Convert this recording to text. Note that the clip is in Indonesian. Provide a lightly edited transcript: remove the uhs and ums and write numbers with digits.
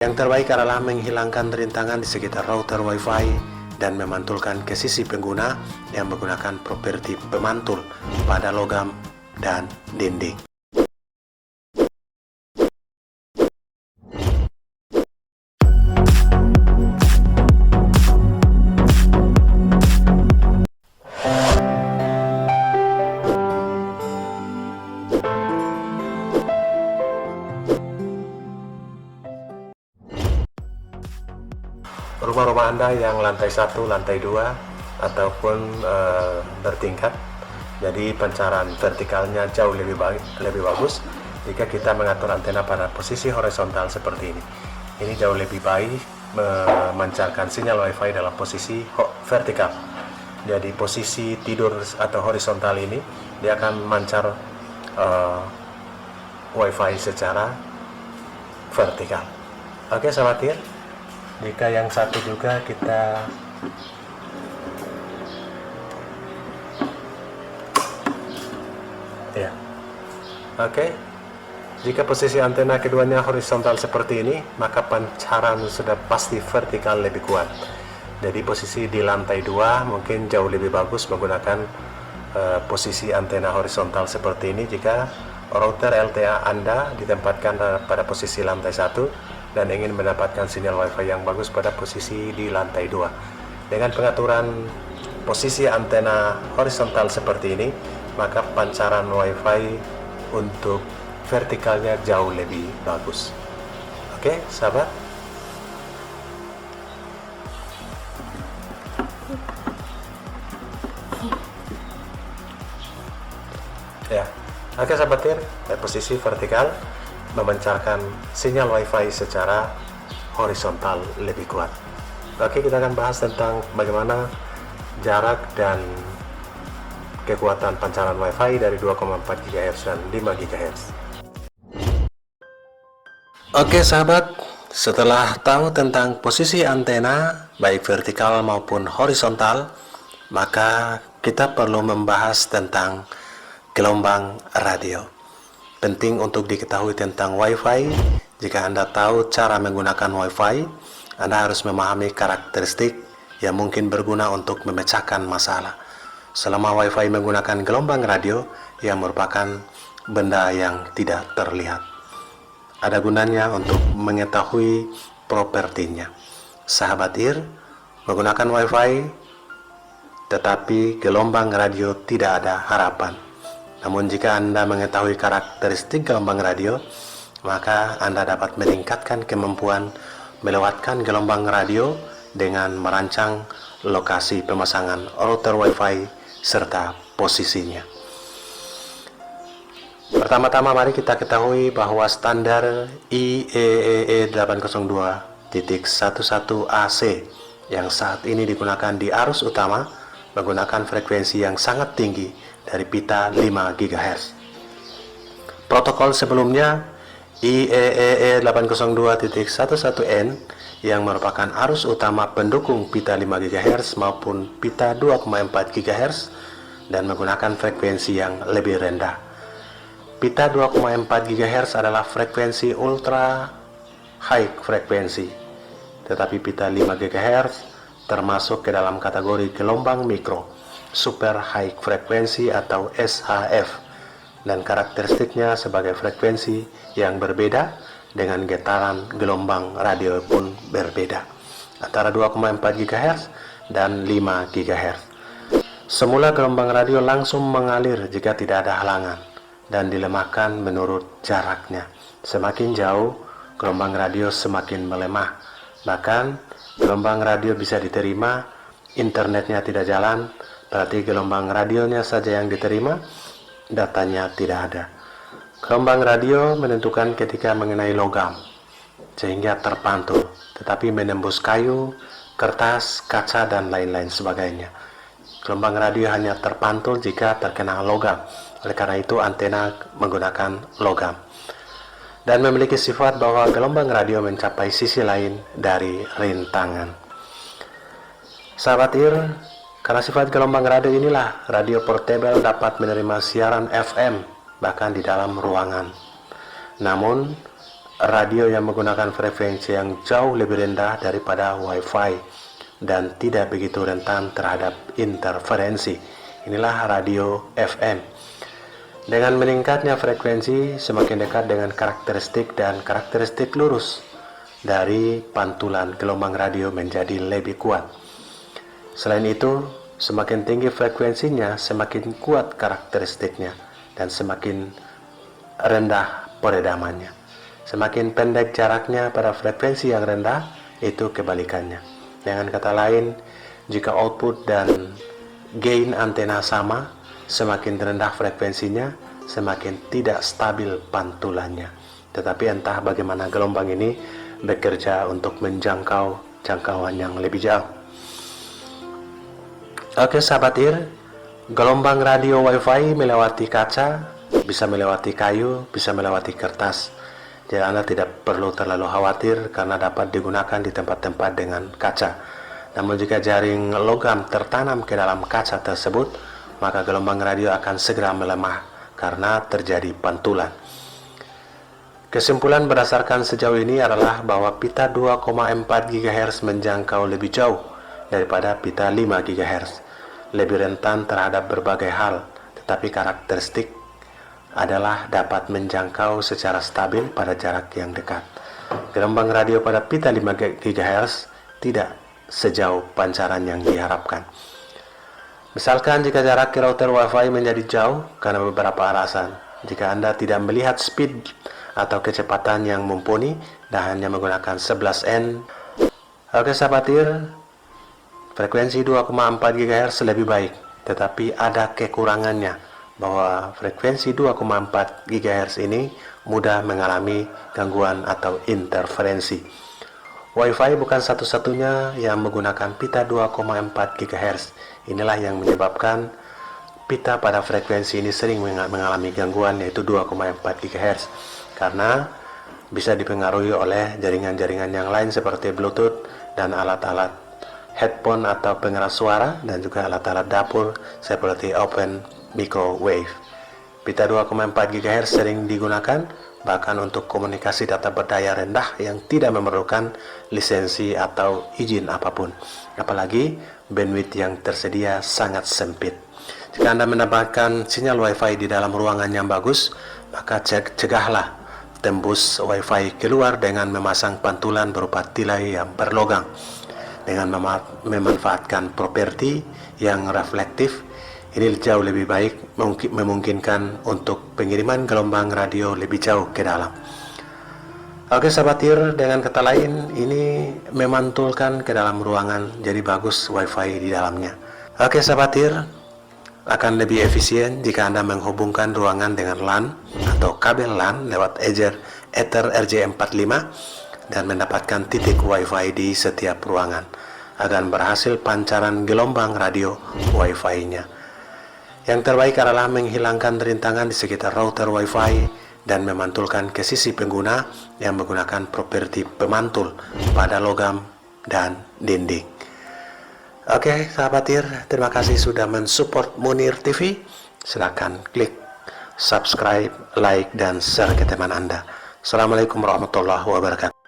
Yang terbaik adalah menghilangkan rintangan di sekitar router Wi-Fi dan memantulkan ke sisi pengguna yang menggunakan properti pemantul pada logam dan dinding. Rumah-rumah Anda yang lantai 1, lantai 2 ataupun bertingkat, jadi pancaran vertikalnya jauh lebih bagus jika kita mengatur antena pada posisi horizontal seperti ini. Ini jauh lebih baik memancarkan sinyal Wi-Fi dalam posisi vertikal. Jadi posisi tidur atau horizontal ini dia akan mancar Wi-Fi secara vertikal. Oke sahabat tir, jika yang satu juga kita ya. Oke. Jika posisi antena keduanya horizontal seperti ini, maka pancaran sudah pasti vertikal lebih kuat. Jadi posisi di lantai 2 mungkin jauh lebih bagus menggunakan posisi antena horizontal seperti ini jika router LTA Anda ditempatkan pada posisi lantai 1 dan ingin mendapatkan sinyal Wi-Fi yang bagus pada posisi di lantai 2. Dengan pengaturan posisi antena horizontal seperti ini, maka pancaran Wi-Fi untuk vertikalnya jauh lebih bagus. Oke, sahabat. Ya, oke sahabat tir, posisi vertikal memancarkan sinyal Wi-Fi secara horizontal lebih kuat. Oke, kita akan bahas tentang bagaimana jarak dan kekuatan pancaran Wi-Fi dari 2,4 GHz dan 5 GHz. Oke sahabat, setelah tahu tentang posisi antena baik vertikal maupun horizontal, maka kita perlu membahas tentang gelombang radio. Penting untuk diketahui tentang Wi-Fi. Jika Anda tahu cara menggunakan Wi-Fi, Anda harus memahami karakteristik yang mungkin berguna untuk memecahkan masalah. Selama Wi-Fi menggunakan gelombang radio yang merupakan benda yang tidak terlihat, ada gunanya untuk mengetahui propertinya. Sahabat IR, menggunakan Wi-Fi tetapi gelombang radio tidak ada harapan. Namun jika Anda mengetahui karakteristik gelombang radio, maka Anda dapat meningkatkan kemampuan melewatkan gelombang radio dengan merancang lokasi pemasangan router Wi-Fi serta posisinya. Pertama-tama mari kita ketahui bahwa standar IEEE 802.11ac yang saat ini digunakan di arus utama menggunakan frekuensi yang sangat tinggi dari pita 5 GHz. Protokol sebelumnya IEEE 802.11n yang merupakan arus utama pendukung pita 5 GHz maupun pita 2,4 GHz dan menggunakan frekuensi yang lebih rendah. Pita 2,4 GHz adalah frekuensi ultra high frekuensi, tetapi pita 5 GHz termasuk ke dalam kategori gelombang mikro, super high frekuensi atau SHF, dan karakteristiknya sebagai frekuensi yang berbeda dengan getaran gelombang radio pun berbeda, antara 2,4 GHz dan 5 GHz. Semula gelombang radio langsung mengalir jika tidak ada halangan dan dilemahkan menurut jaraknya. Semakin jauh, gelombang radio semakin melemah. Bahkan, gelombang radio bisa diterima, internetnya tidak jalan, berarti gelombang radionya saja yang diterima, datanya tidak ada. Gelombang radio menentukan ketika mengenai logam, sehingga terpantul, tetapi menembus kayu, kertas, kaca, dan lain-lain sebagainya. Gelombang radio hanya terpantul jika terkena logam. Oleh karena itu antena menggunakan logam dan memiliki sifat bahwa gelombang radio mencapai sisi lain dari rintangan. Sahabat IR, karena sifat gelombang radio inilah radio portable dapat menerima siaran FM bahkan di dalam ruangan. Namun radio yang menggunakan frekuensi yang jauh lebih rendah daripada Wi-Fi dan tidak begitu rentan terhadap interferensi. Inilah radio FM. Dengan meningkatnya frekuensi, semakin dekat dengan karakteristik dan karakteristik lurus dari pantulan gelombang radio menjadi lebih kuat. Selain itu, semakin tinggi frekuensinya, semakin kuat karakteristiknya dan semakin rendah peredamannya. Semakin pendek jaraknya pada frekuensi yang rendah, itu kebalikannya. Dengan kata lain, jika output dan gain antena sama, semakin rendah frekuensinya, semakin tidak stabil pantulannya. Tetapi entah bagaimana gelombang ini bekerja untuk menjangkau jangkauan yang lebih jauh. Oke sahabat IR, gelombang radio Wi-Fi melewati kaca, bisa melewati kayu, bisa melewati kertas. Jadi Anda tidak perlu terlalu khawatir karena dapat digunakan di tempat-tempat dengan kaca. Namun jika jaring logam tertanam ke dalam kaca tersebut, maka gelombang radio akan segera melemah karena terjadi pantulan. Kesimpulan berdasarkan sejauh ini adalah bahwa pita 2,4 GHz menjangkau lebih jauh daripada pita 5 GHz, lebih rentan terhadap berbagai hal, tetapi karakteristik adalah dapat menjangkau secara stabil pada jarak yang dekat. Gelombang radio pada pita 5 GHz tidak sejauh pancaran yang diharapkan. Misalkan jika jarak ke router Wi-Fi menjadi jauh karena beberapa alasan. Jika Anda tidak melihat speed atau kecepatan yang mumpuni dan hanya menggunakan 11N. Oke sahabat IR, frekuensi 2,4 GHz lebih baik, tetapi ada kekurangannya, bahwa frekuensi 2,4 GHz ini mudah mengalami gangguan atau interferensi. Wi-Fi bukan satu-satunya yang menggunakan pita 2,4 GHz. Inilah yang menyebabkan pita pada frekuensi ini sering mengalami gangguan, yaitu 2,4 GHz, karena bisa dipengaruhi oleh jaringan-jaringan yang lain seperti Bluetooth dan alat-alat headphone atau pengeras suara, dan juga alat-alat dapur seperti open microwave. Pita 2,4 GHz sering digunakan bahkan untuk komunikasi data berdaya rendah yang tidak memerlukan lisensi atau izin apapun, apalagi bandwidth yang tersedia sangat sempit. Jika Anda mendapatkan sinyal Wi-Fi di dalam ruangan yang bagus, maka cegahlah tembus Wi-Fi keluar dengan memasang pantulan berupa tilai yang berlogam. Dengan memanfaatkan properti yang reflektif, ini jauh lebih baik, memungkinkan untuk pengiriman gelombang radio lebih jauh ke dalam. Oke sahabat IR, dengan kata lain, ini memantulkan ke dalam ruangan, jadi bagus Wi-Fi di dalamnya. Oke sahabat IR, akan lebih efisien jika Anda menghubungkan ruangan dengan LAN atau kabel LAN lewat Ether RJ45 dan mendapatkan titik Wi-Fi di setiap ruangan. Akan berhasil pancaran gelombang radio Wi-Fi-nya. Yang terbaik adalah menghilangkan rintangan di sekitar router Wi-Fi dan memantulkan ke sisi pengguna yang menggunakan properti pemantul pada logam dan dinding. Oke sahabat IR, terima kasih sudah mensupport Munir TV. Silakan klik subscribe, like, dan share ke teman Anda. Assalamualaikum warahmatullahi wabarakatuh.